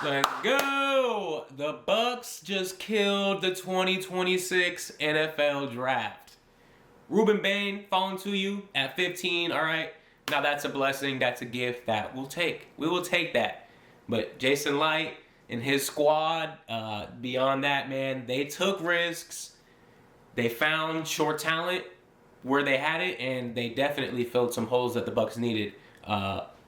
Let's go! The Bucs just killed the 2026 NFL Draft. Ruben Bain falling to you at 15, all right? Now that's a blessing, that's a gift that we'll take. We will take that. But Jason Light and his squad, beyond that, man, they took risks. They found short talent where they had it, and they definitely filled some holes that the Bucs needed.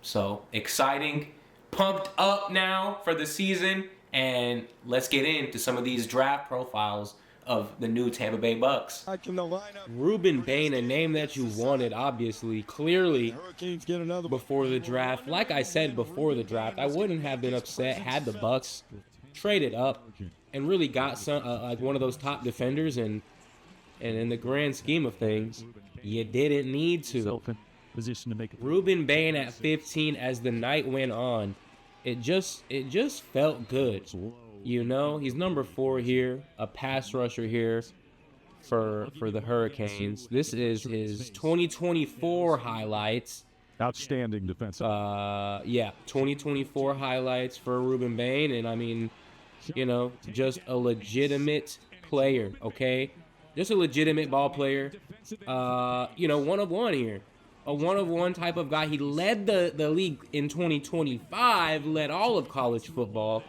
So exciting. Pumped up now for the season, and let's get into some of these draft profiles of the new Tampa Bay Bucs. Ruben Bain, a name that you wanted, obviously, clearly, before the draft. Like I said before the draft, I wouldn't have been upset had the Bucs traded up and really got some like one of those top defenders. And in the grand scheme of things, you didn't need to. Ruben Bain at 15, as the night went on, it just felt good. You know, he's number 4 here, a pass rusher here for the Hurricanes. This is his 2024 highlights. Outstanding defensive. 2024 highlights for Ruben Bain, and I mean, you know, just a legitimate player, okay? Just a legitimate ball player. You know, one of one here. A one-of-one type of guy. He led the league in 2025, led all of college football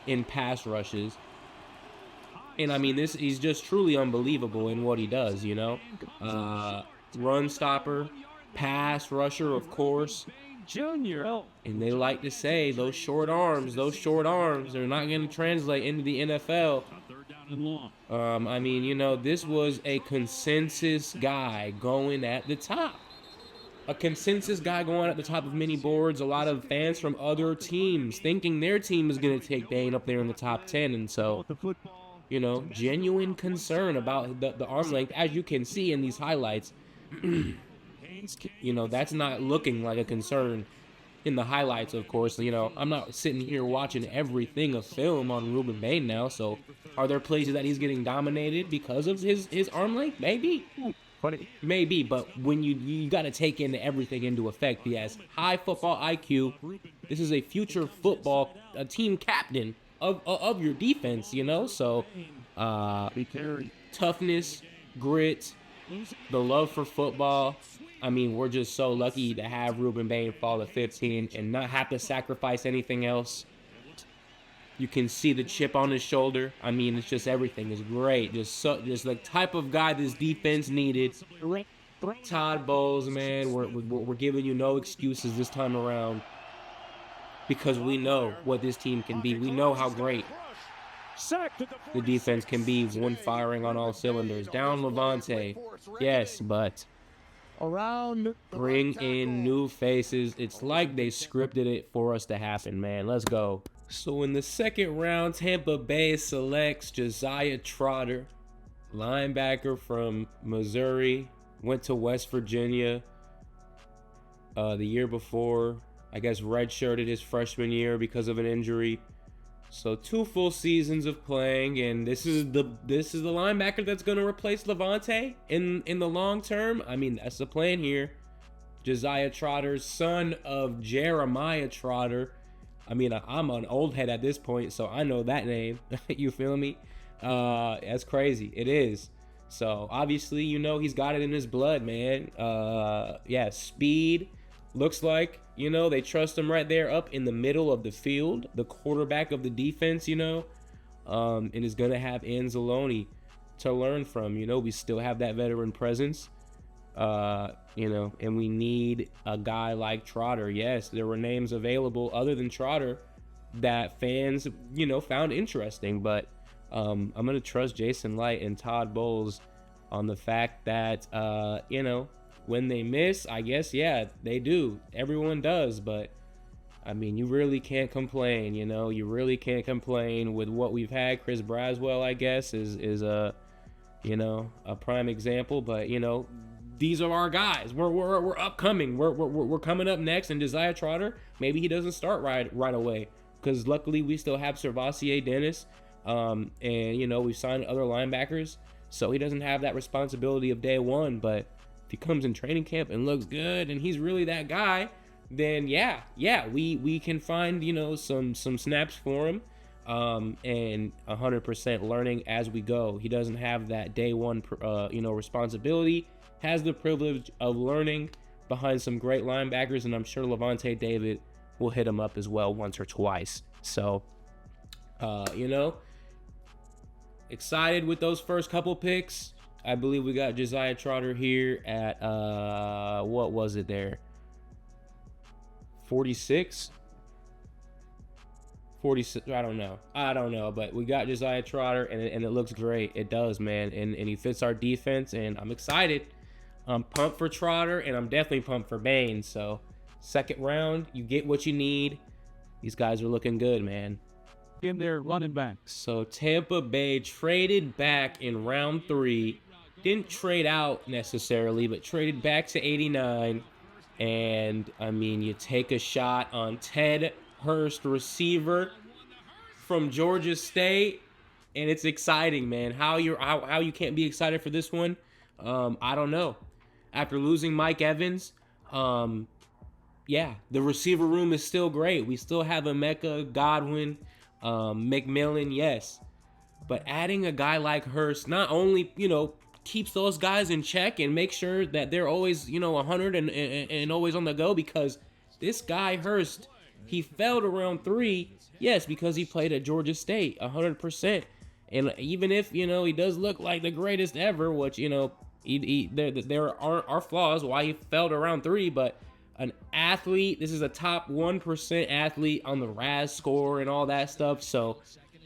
in pass rushes. And, I mean, he's just truly unbelievable in what he does, you know. Run stopper, pass rusher, of course. Junior. And they like to say those short arms, they're not going to translate into the NFL. I mean, you know, this was a consensus guy going at the top. A consensus guy going at the top of many boards. A lot of fans from other teams thinking their team is going to take Bain up there in the top 10. And so, you know, genuine concern about the arm length. As you can see in these highlights, you know, that's not looking like a concern in the highlights, of course. You know, I'm not sitting here watching everything of film on Ruben Bain now. So are there places that he's getting dominated because of his arm length? Maybe. Maybe, but when you got to take everything into effect. He has high football IQ. This is a future football team captain of your defense, you know. So, toughness, grit, the love for football. I mean, we're just so lucky to have Ruben Bain fall to 15 and not have to sacrifice anything else. You can see the chip on his shoulder. I mean, it's just everything is great. Just the type of guy this defense needed. Todd Bowles, man, we're giving you no excuses this time around because we know what this team can be. We know how great the defense can be when firing on all cylinders. Down Levante, yes, but bring in new faces. It's like they scripted it for us to happen, man. Let's go. So in the second round, Tampa Bay selects Josiah Trotter, linebacker from Missouri, went to West Virginia the year before. I guess redshirted his freshman year because of an injury. So 2 full seasons of playing, and this is the linebacker that's going to replace Levante in the long term. I mean, that's the plan here. Josiah Trotter, son of Jeremiah Trotter. I mean, I'm an old head at this point, so I know that name. You feel me? That's crazy. It is. So, obviously, you know, he's got it in his blood, man. Speed. Looks like, you know, they trust him right there up in the middle of the field. The quarterback of the defense, you know, and is going to have Anzalone to learn from. You know, we still have that veteran presence. You know, and we need a guy like Trotter. Yes, there were names available other than Trotter that fans, you know, found interesting. But I'm going to trust Jason Light and Todd Bowles on the fact that, you know, when they miss, I guess, yeah, they do. Everyone does. But, I mean, you really can't complain, you know. You really can't complain with what we've had. Chris Braswell, I guess, is a, you know, a prime example. But, you know, these are our guys. We're upcoming. We're coming up next. And Josiah Trotter, maybe he doesn't start right away because luckily we still have Servassier Dennis, and you know we've signed other linebackers, so he doesn't have that responsibility of day one. But if he comes in training camp and looks good, and he's really that guy, then yeah, we can find, you know, some snaps for him, and 100% learning as we go. He doesn't have that day one, you know, responsibility. Has the privilege of learning behind some great linebackers, and I'm sure Levante David will hit him up as well once or twice. So, you know, excited with those first couple picks. I believe we got Josiah Trotter here at what was it there? 46? 46, I don't know, but we got Josiah Trotter, and it looks great. It does, man, and he fits our defense, and I'm excited. I'm pumped for Trotter, and I'm definitely pumped for Bain. So, second round, you get what you need. These guys are looking good, man. In their running back. So, Tampa Bay traded back in round 3. Didn't trade out necessarily, but traded back to 89. And, I mean, you take a shot on Ted Hurst, receiver from Georgia State, and it's exciting, man. How you can't be excited for this one? I don't know. After losing Mike Evans, yeah, the receiver room is still great. We still have Emeka, Godwin, McMillan, yes. But adding a guy like Hurst not only, you know, keeps those guys in check and make sure that they're always, you know, 100 and always on the go, because this guy Hurst, he fell to round 3, yes, because he played at Georgia State 100%. And even if, you know, he does look like the greatest ever, which, you know, there are flaws why he fell to round 3, but an athlete, this is a top 1% athlete on the RAS score and all that stuff. So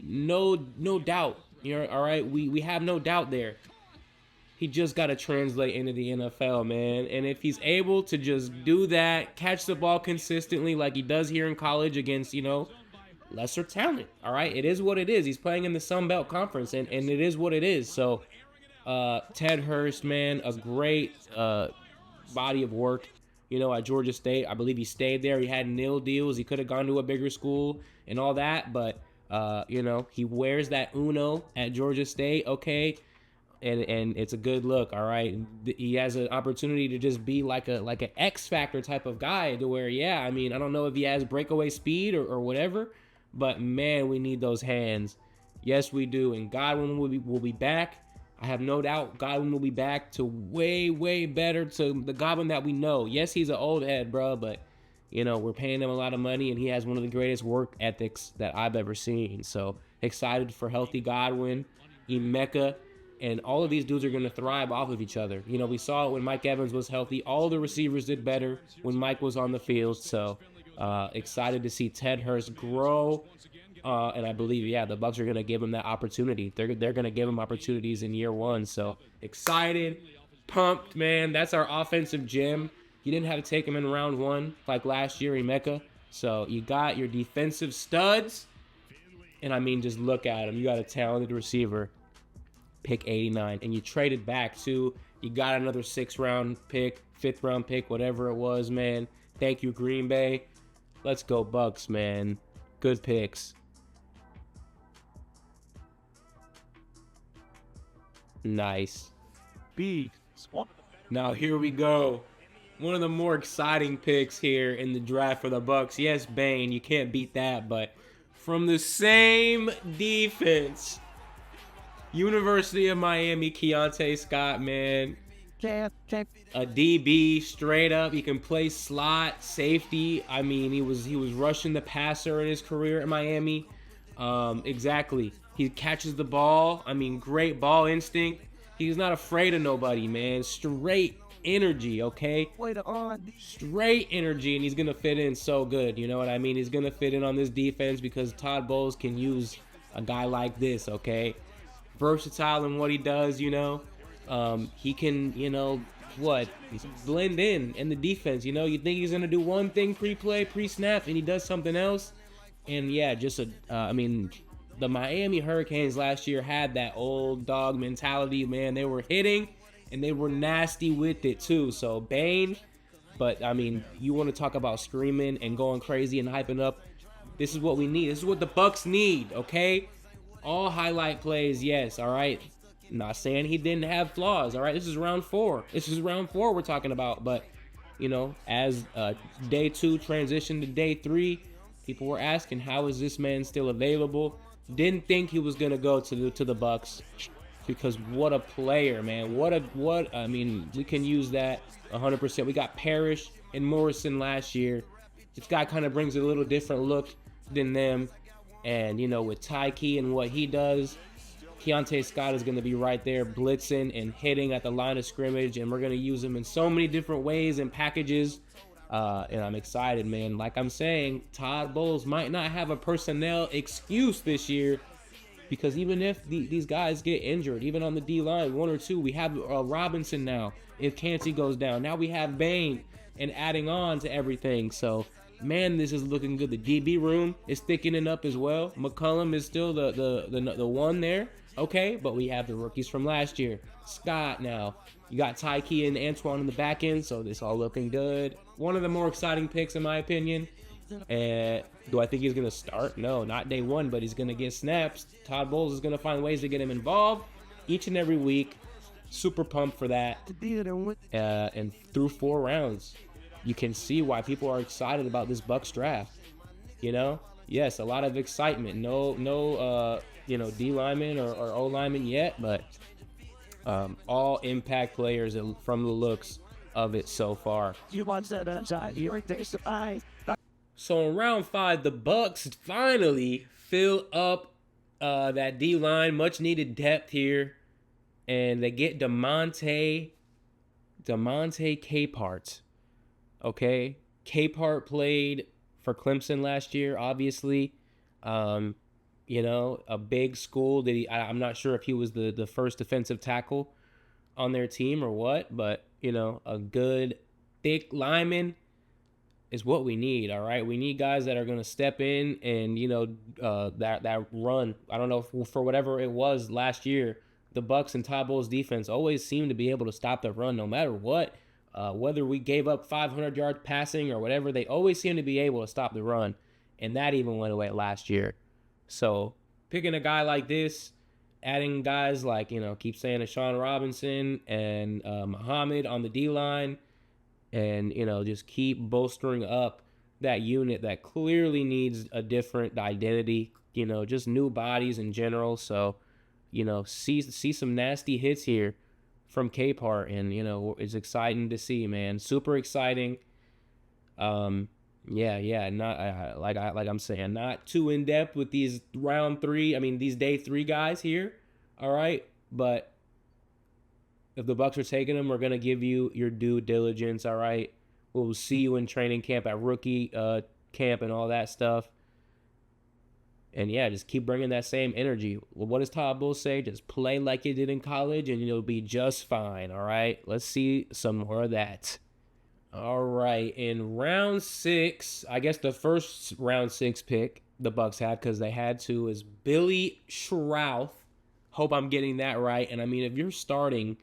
no doubt, you know, all right, we have no doubt there. He just got to translate into the NFL, man. And if he's able to just do that, catch the ball consistently like he does here in college against, you know, lesser talent, all right? It is what it is. He's playing in the Sun Belt Conference, and it is what it is. So, Ted Hurst, man, a great body of work, you know, at Georgia State. I believe he stayed there. He had nil deals. He could have gone to a bigger school and all that, but, you know, he wears that Uno at Georgia State, okay? And it's a good look, all right? He has an opportunity to just be like an X Factor type of guy to where, yeah, I mean, I don't know if he has breakaway speed or whatever, but, man, we need those hands. Yes, we do. And Godwin will be back. I have no doubt Godwin will be back to way, way better to the Godwin that we know. Yes, he's an old head, bro, but, you know, we're paying him a lot of money, and he has one of the greatest work ethics that I've ever seen. So, excited for healthy Godwin, Emeka, and all of these dudes are going to thrive off of each other. You know, we saw it when Mike Evans was healthy. All the receivers did better when Mike was on the field. So, excited to see Ted Hurst grow. And I believe, yeah, the Bucs are going to give him that opportunity. They're going to give him opportunities in year 1. So, excited, pumped, man. That's our offensive gem. You didn't have to take him in round 1 like last year, Emeka. So, you got your defensive studs. And, I mean, just look at him. You got a talented receiver. Pick 89, and you traded back too. You got another 6th round pick, 5th round pick, whatever it was, man. Thank you, Green Bay. Let's go Bucs, man. Good picks. Nice. Now here we go. One of the more exciting picks here in the draft for the Bucs. Yes, Bain, you can't beat that, but from the same defense, University of Miami, Keontae Scott, man. A DB, straight up. He can play slot, safety. I mean, he was rushing the passer in his career at Miami. Exactly. He catches the ball. I mean, great ball instinct. He's not afraid of nobody, man. Straight energy, okay? Straight energy, and he's going to fit in so good. You know what I mean? He's going to fit in on this defense because Todd Bowles can use a guy like this, okay? Versatile in what he does, you know. He can, you know, blend in the defense, you know. You think he's going to do one thing pre-play, pre-snap, and he does something else. And, yeah, just I mean, the Miami Hurricanes last year had that old dog mentality, man. They were hitting, and they were nasty with it, too. So, Bain, but, I mean, you want to talk about screaming and going crazy and hyping up. This is what we need. This is what the Bucs need, okay? All highlight plays, yes, all right? Not saying he didn't have flaws, all right? This is round 4. This is round 4 we're talking about, but as day 2 transitioned to day 3, people were asking, how is this man still available? Didn't think he was gonna go to the Bucs, because what a player, man. I mean, we can use that 100%. We got Parrish and Morrison last year. This guy kind of brings a little different look than them. And, with Tyke and what he does, Keontae Scott is going to be right there blitzing and hitting at the line of scrimmage. And we're going to use him in so many different ways and packages. And I'm excited, man. Like I'm saying, Todd Bowles might not have a personnel excuse this year, because even if these guys get injured, even on the D-line, 1 or 2, we have Robinson now. If Cansey goes down, now we have Bain, and adding on to everything. So, man, this is looking good. The DB room is thickening up as well. McCullum is still the one there, okay? But we have the rookies from last year. Scott now. You got Tyke and Antoine in the back end, so this all looking good. One of the more exciting picks, in my opinion. And do I think he's going to start? No, not day 1, but he's going to get snaps. Todd Bowles is going to find ways to get him involved each and every week. Super pumped for that. And through 4 rounds, you can see why people are excited about this Bucs draft. Yes, a lot of excitement. No, D lineman or O lineman yet, but all impact players from the looks of it so far. So in round 5, the Bucs finally fill up that D-line, much needed depth here, and they get Demonte Capehart. Okay, Capehart played for Clemson last year, obviously. A big school. I'm not sure if he was the first defensive tackle on their team or what, but a good thick lineman is what we need. All right, we need guys that are going to step in and that run. I don't know for whatever it was last year, the Bucs and Todd Bowles defense always seemed to be able to stop the run no matter what. Whether we gave up 500 yards passing or whatever, they always seem to be able to stop the run, and that even went away last year. So picking a guy like this, adding guys like keep saying Ashawn Robinson and Muhammad on the D line. And, just keep bolstering up that unit that clearly needs a different identity, just new bodies in general. So, see some nasty hits here from Capehart, and, it's exciting to see, man. Super exciting. Not like I'm saying, not too in depth with these these day 3 guys here. All right. But if the Bucs are taking them, we're going to give you your due diligence, all right? We'll see you in training camp, at rookie camp and all that stuff. And, yeah, just keep bringing that same energy. Well, what does Todd Bowles say? Just play like you did in college, and you'll be just fine, all right? Let's see some more of that. All right, in round 6, I guess the first round 6 pick the Bucs had, because they had to, is Billy Schrauth. Hope I'm getting that right. And, I mean, if you're starting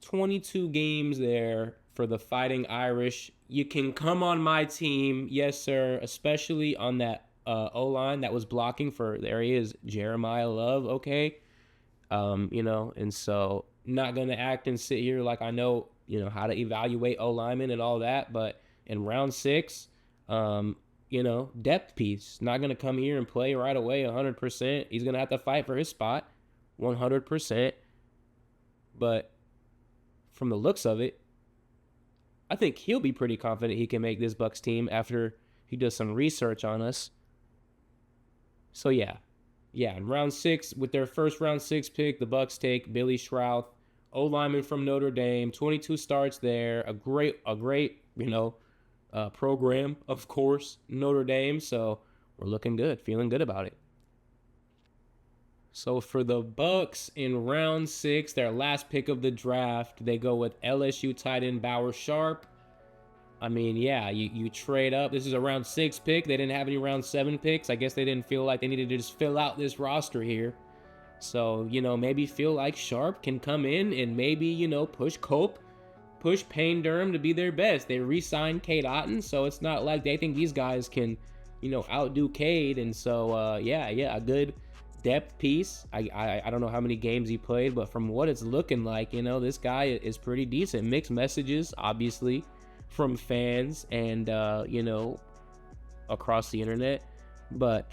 22 games there for the Fighting Irish, you can come on my team, yes sir, especially on that O-line that was blocking for, there he is, Jeremiah Love, okay? And so not going to act and sit here like I know, how to evaluate O-linemen and all that, but in round 6, depth piece, not going to come here and play right away 100%. He's going to have to fight for his spot 100%, but from the looks of it, I think he'll be pretty confident he can make this Bucs team after he does some research on us. So yeah, in round 6, with their first round 6 pick, the Bucs take Billy Schrauth, O-lineman from Notre Dame, 22 starts there, a great program, of course, Notre Dame. So we're looking good, feeling good about it. So for the Bucs in round 6, their last pick of the draft, they go with LSU tight end Bauer Sharp. I mean, yeah, you trade up. This is a round 6 pick. They didn't have any round 7 picks. I guess they didn't feel like they needed to just fill out this roster here. So, maybe feel like Sharp can come in and maybe, push Cope, push Payne Durham to be their best. They re-signed Cade Otton, so it's not like they think these guys can, outdo Cade. And so, a good depth piece. I don't know how many games he played, but from what it's looking like, this guy is pretty decent. Mixed messages, obviously, from fans and, across the internet. But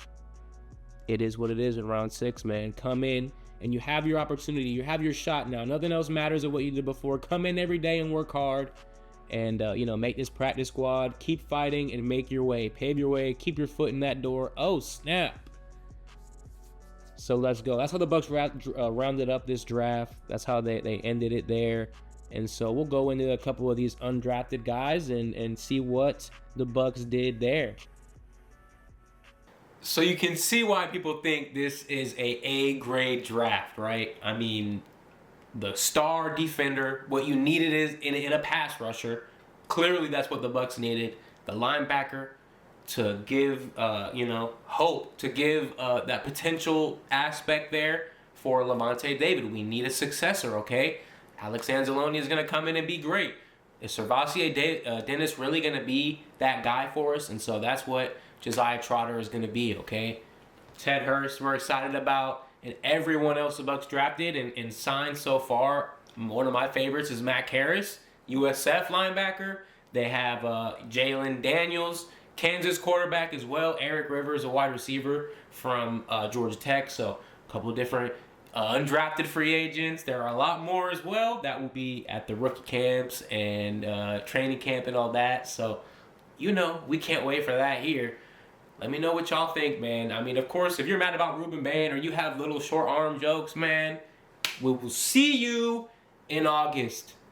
it is what it is in round 6, man. Come in and you have your opportunity. You have your shot now. Nothing else matters than what you did before. Come in every day and work hard and, make this practice squad. Keep fighting and make your way. Pave your way. Keep your foot in that door. Oh, snap. So let's go. That's how the Bucs rounded up this draft. That's how they ended it there. And so we'll go into a couple of these undrafted guys and see what the Bucs did there. So you can see why people think this is A-grade draft, right? I mean, the star defender, what you needed is in a pass rusher. Clearly, that's what the Bucs needed. The linebacker to give, hope, to give that potential aspect there for Lavonte David. We need a successor, okay? Alex Anzalone is going to come in and be great. Is Servassier Dennis really going to be that guy for us? And so that's what Josiah Trotter is going to be, okay? Ted Hurst, we're excited about, and everyone else the Bucs drafted and signed so far. One of my favorites is Mac Harris, USF linebacker. They have Jalen Daniels, Kansas quarterback as well. Eric Rivers, a wide receiver from Georgia Tech. So a couple of different undrafted free agents. There are a lot more as well that will be at the rookie camps and training camp and all that. So, we can't wait for that here. Let me know what y'all think, man. I mean, of course, if you're mad about Ruben Bain or you have little short arm jokes, man, we will see you in August.